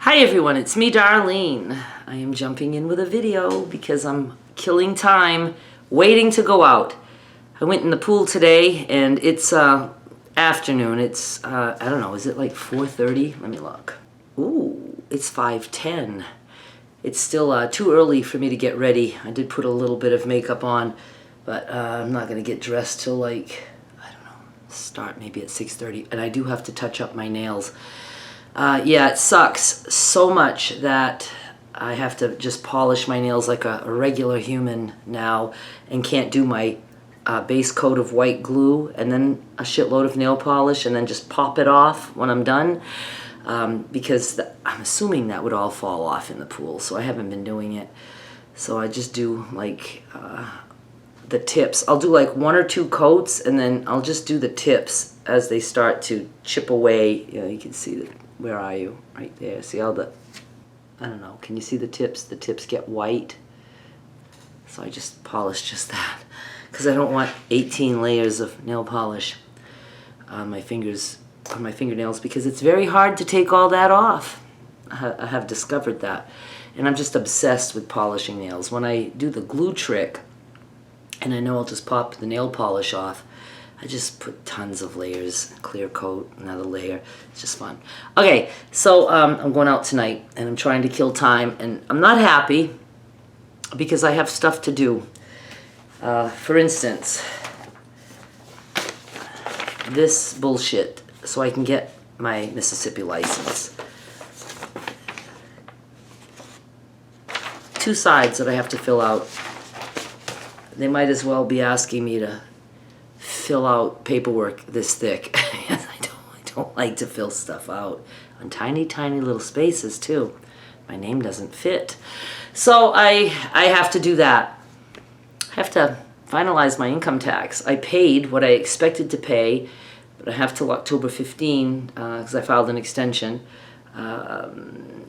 Hi everyone, it's me Darlene. I am jumping in with a video because I'm killing time waiting to go out. I went in the pool today and it's afternoon. It's I don't know, is it like 4:30? Let me look. Ooh, it's 5:10. It's still too early for me to get ready. I did put a little bit of makeup on, but I'm not gonna get dressed till like, I don't know, start maybe at 6:30, and I do have to touch up my nails. Yeah, it sucks so much that I have to just polish my nails like a regular human now and can't do my base coat of white glue and then a shitload of nail polish and then just pop it off when I'm done because I'm assuming that would all fall off in the pool, so I haven't been doing it. So I just do like the tips. I'll do like 1 or 2 coats and then I'll just do the tips as they start to chip away. You know, you can see that. Where are you? Right there. See all the, I don't know, can you see the tips? The tips get white. So I just polish just that because I don't want 18 layers of nail polish on my fingers, on my fingernails, because it's very hard to take all that off. I have discovered that. And I'm just obsessed with polishing nails. When I do the glue trick, and I know I'll just pop the nail polish off, I just put tons of layers, clear coat, another layer. It's just fun. Okay, so I'm going out tonight and I'm trying to kill time, and I'm not happy because I have stuff to do. For instance, this bullshit, so I can get my Mississippi license. 2 sides that I have to fill out. They might as well be asking me to fill out paperwork this thick. I don't like to fill stuff out on tiny little spaces too. My name doesn't fit. So I have to do that. I have to finalize my income tax. I paid what I expected to pay, but I have till October 15 because I filed an extension. And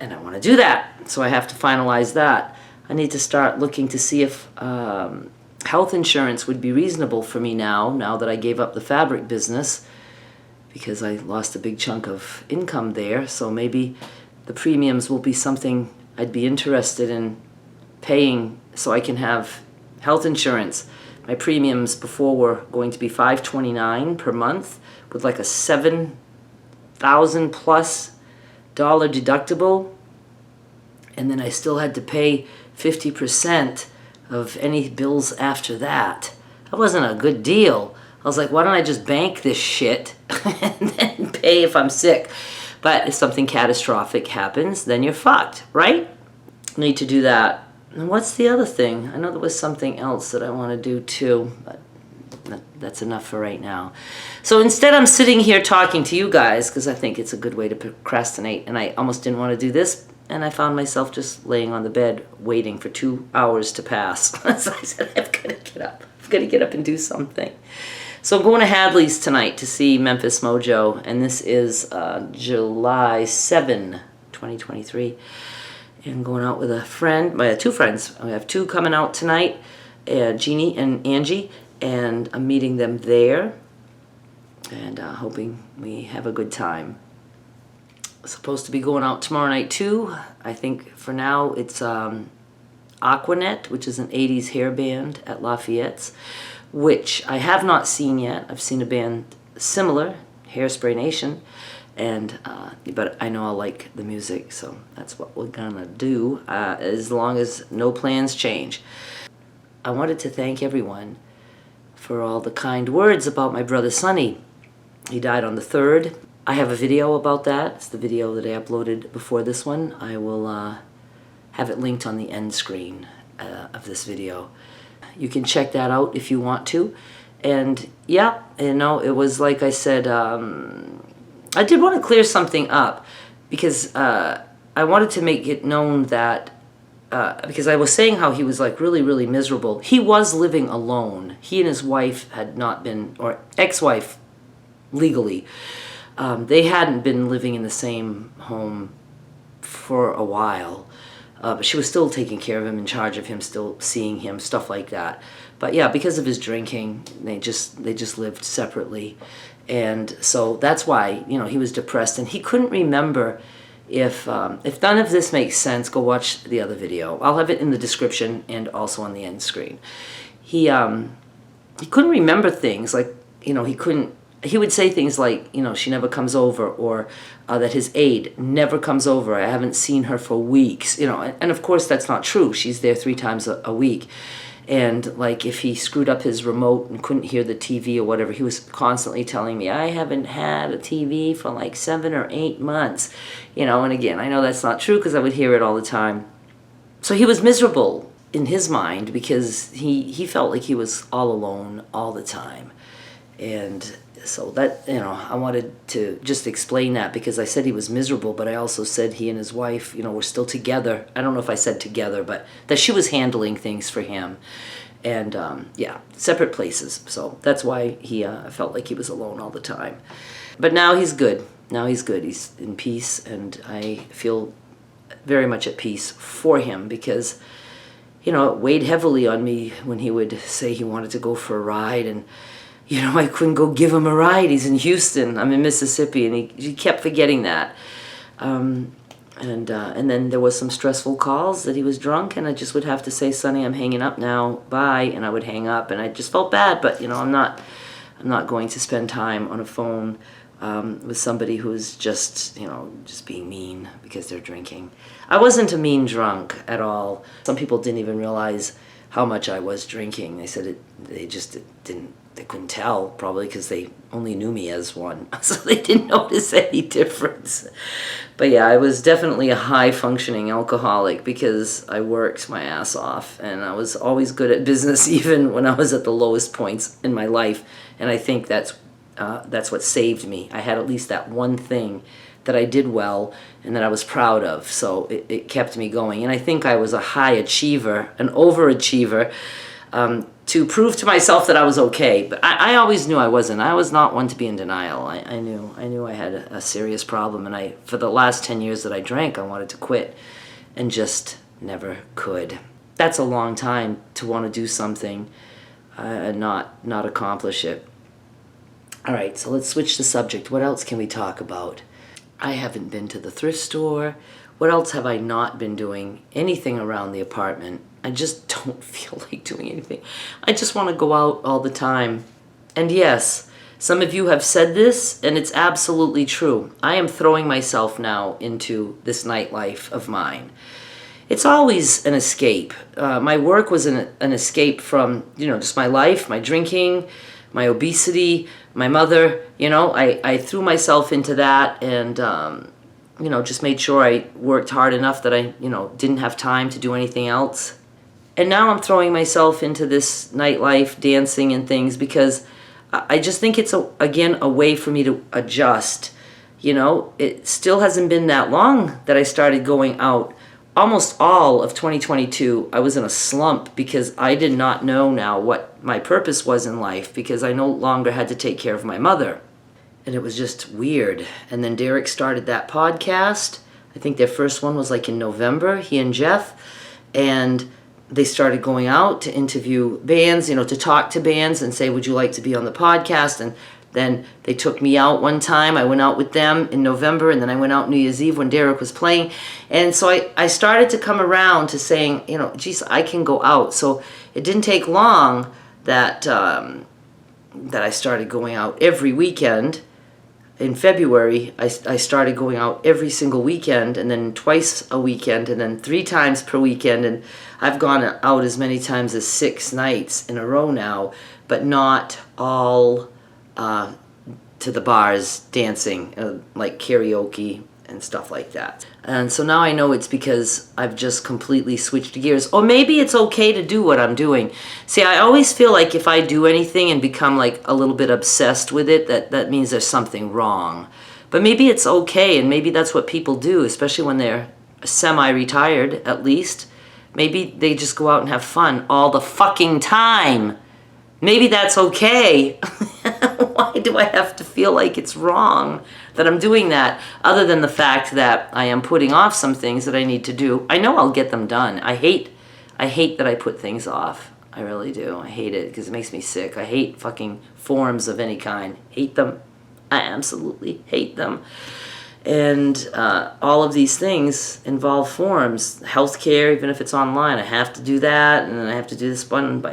I want to do that. So I have to finalize that. I need to start looking to see if health insurance would be reasonable for me now that I gave up the fabric business, because I lost a big chunk of income there. So maybe the premiums will be something I'd be interested in paying so I can have health insurance. My premiums before were going to be $529 per month with like a $7,000 plus deductible, and then I still had to pay 50% of any bills after that. That wasn't a good deal. I was like, why don't I just bank this shit and then pay if I'm sick? But if something catastrophic happens, then you're fucked, right? Need to do that. And what's the other thing? I know there was something else that I want to do too, but that's enough for right now. So instead I'm sitting here talking to you guys because I think it's a good way to procrastinate, and I almost didn't want to do this. And I found myself just laying on the bed waiting for 2 hours to pass. So I said, I've got to get up. I've got to get up and do something. So I'm going to Hadley's tonight to see Memphis Mojo. And this is July 7, 2023. And I'm going out with a friend, my 2 friends. I have 2 coming out tonight, Jeannie and Angie. And I'm meeting them there. And hoping we have a good time. Supposed to be going out tomorrow night too. I think for now it's Aquanet, which is an 80s hair band at Lafayette's, which I have not seen yet. I've seen a band similar, Hairspray Nation, and but I know I'll like the music, so that's what we're gonna do as long as no plans change. I wanted to thank everyone for all the kind words about my brother Sonny. He died on the 3rd. I have a video about that. It's the video that I uploaded before this one. I will have it linked on the end screen of this video. You can check that out if you want to. And yeah, you know, it was like I said, I did want to clear something up because I wanted to make it known that, because I was saying how he was like really miserable. He was living alone. He and his wife had not been, or ex-wife legally, they hadn't been living in the same home for a while, but she was still taking care of him, in charge of him, still seeing him, stuff like that. But yeah, because of his drinking, they just lived separately, and so that's why, you know, he was depressed, and he couldn't remember If none of this makes sense, go watch the other video. I'll have it in the description and also on the end screen. He couldn't remember things, like, he would say things like, she never comes over, or that his aide never comes over. I haven't seen her for weeks, and of course that's not true. She's there 3 times a week. And like if he screwed up his remote and couldn't hear the TV or whatever, he was constantly telling me, I haven't had a TV for like 7 or 8 months, and again, I know that's not true because I would hear it all the time. So he was miserable in his mind because he felt like he was all alone all the time. And so that, I wanted to just explain that, because I said he was miserable, but I also said he and his wife, were still together. I don't know if I said together, but that she was handling things for him. And separate places. So that's why he felt like he was alone all the time. But now he's good. He's in peace, and I feel very much at peace for him, because, it weighed heavily on me when he would say he wanted to go for a ride, and I couldn't go give him a ride. He's in Houston. I'm in Mississippi, and he kept forgetting that. And then there was some stressful calls that he was drunk, and I just would have to say, Sonny, I'm hanging up now. Bye. And I would hang up, and I just felt bad. But I'm not going to spend time on a phone with somebody who's just being mean because they're drinking. I wasn't a mean drunk at all. Some people didn't even realize how much I was drinking. They said they just didn't. They couldn't tell, probably because they only knew me as one, so they didn't notice any difference. But yeah, I was definitely a high-functioning alcoholic because I worked my ass off, and I was always good at business, even when I was at the lowest points in my life. And I think that's what saved me. I had at least that one thing that I did well and that I was proud of, so it kept me going. And I think I was a high achiever, an overachiever, to prove to myself that I was okay. But I always knew I wasn't. I was not one to be in denial. I knew I had a serious problem, and for the last 10 years that I drank, I wanted to quit and just never could. That's a long time to want to do something and not accomplish it. All right, so let's switch the subject. What else can we talk about? I haven't been to the thrift store. What else have I not been doing? Anything around the apartment. I just don't feel like doing anything. I just want to go out all the time. And yes, some of you have said this, and it's absolutely true. I am throwing myself now into this nightlife of mine. It's always an escape. My work was an escape from, just my life, my drinking, my obesity, my mother. I threw myself into that, and just made sure I worked hard enough that I, didn't have time to do anything else. And now I'm throwing myself into this nightlife, dancing and things, because I just think it's, a way for me to adjust. It still hasn't been that long that I started going out. Almost all of 2022, I was in a slump because I did not know now what my purpose was in life, because I no longer had to take care of my mother. And it was just weird. And then Derek started that podcast. I think their first one was like in November, he and Jeff. And they started going out to interview bands, to talk to bands and say, would you like to be on the podcast? And then they took me out one time. I went out with them in November, and then I went out New Year's Eve when Derek was playing. And so I started to come around to saying, geez, I can go out. So it didn't take long that I started going out every weekend. In February, I started going out every single weekend, and then twice a weekend, and then 3 times per weekend. And I've gone out as many times as 6 nights in a row now, but not all to the bars dancing, like karaoke and stuff like that. And so now I know it's because I've just completely switched gears. Or maybe it's okay to do what I'm doing. See, I always feel like if I do anything and become like a little bit obsessed with it, that means there's something wrong. But maybe it's okay, and maybe that's what people do, especially when they're semi-retired, at least. Maybe they just go out and have fun all the fucking time. Maybe that's okay. Why do I have to feel like it's wrong that I'm doing that, other than the fact that I am putting off some things that I need to do? I know I'll get them done. I hate that I put things off. I really do. I hate it because it makes me sick. I hate fucking forms of any kind. Hate them. I absolutely hate them. And all of these things involve forms. Healthcare, even if it's online, I have to do that, and then I have to do this one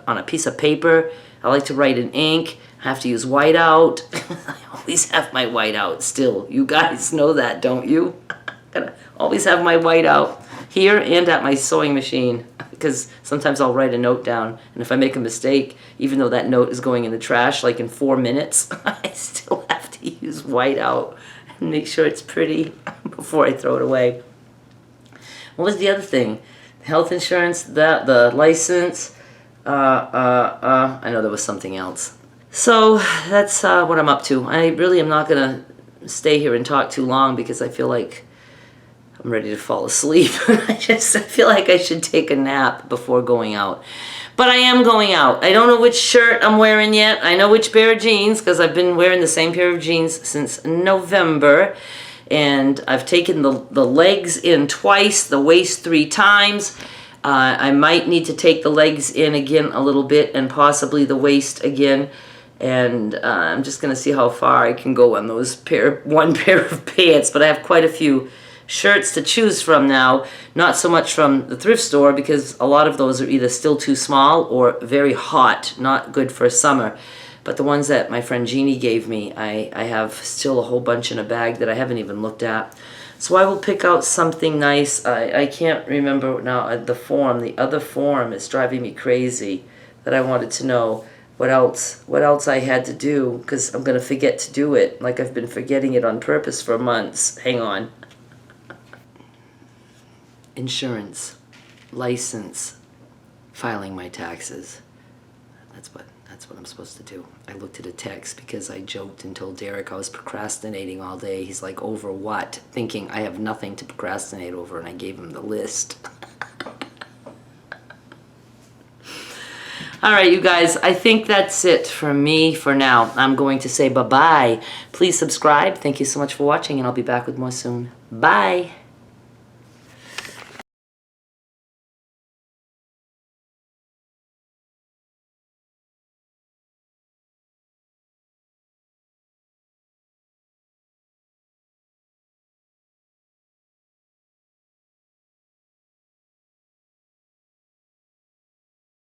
on a piece of paper. I like to write in ink. I have to use whiteout. I always have my whiteout still. You guys know that, don't you? Gotta always have my whiteout here and at my sewing machine, because sometimes I'll write a note down, and if I make a mistake, even though that note is going in the trash like in 4 minutes, I still have to use whiteout and make sure it's pretty before I throw it away. What was the other thing? Health insurance, the license. I know there was something else. So that's what I'm up to. I really am not gonna stay here and talk too long because I feel like I'm ready to fall asleep. I feel like I should take a nap before going out. But I am going out. I don't know which shirt I'm wearing yet. I know which pair of jeans because I've been wearing the same pair of jeans since November. And I've taken the legs in twice, the waist 3 times. I might need to take the legs in again a little bit and possibly the waist again. And I'm just going to see how far I can go on those one pair of pants. But I have quite a few shirts to choose from now, not so much from the thrift store because a lot of those are either still too small or very hot, not good for summer. But the ones that my friend Jeannie gave me, I have still a whole bunch in a bag that I haven't even looked at. So I will pick out something nice. I can't remember now the other form is driving me crazy that I wanted to know what else I had to do because I'm going to forget to do it like I've been forgetting it on purpose for months. Hang on. Insurance, license, filing my taxes. That's what I'm supposed to do. I looked at a text because I joked and told Derek I was procrastinating all day. He's like, over what? Thinking I have nothing to procrastinate over, and I gave him the list. All right, you guys, I think that's it for me for now. I'm going to say bye-bye. Please subscribe. Thank you so much for watching, and I'll be back with more soon. Bye.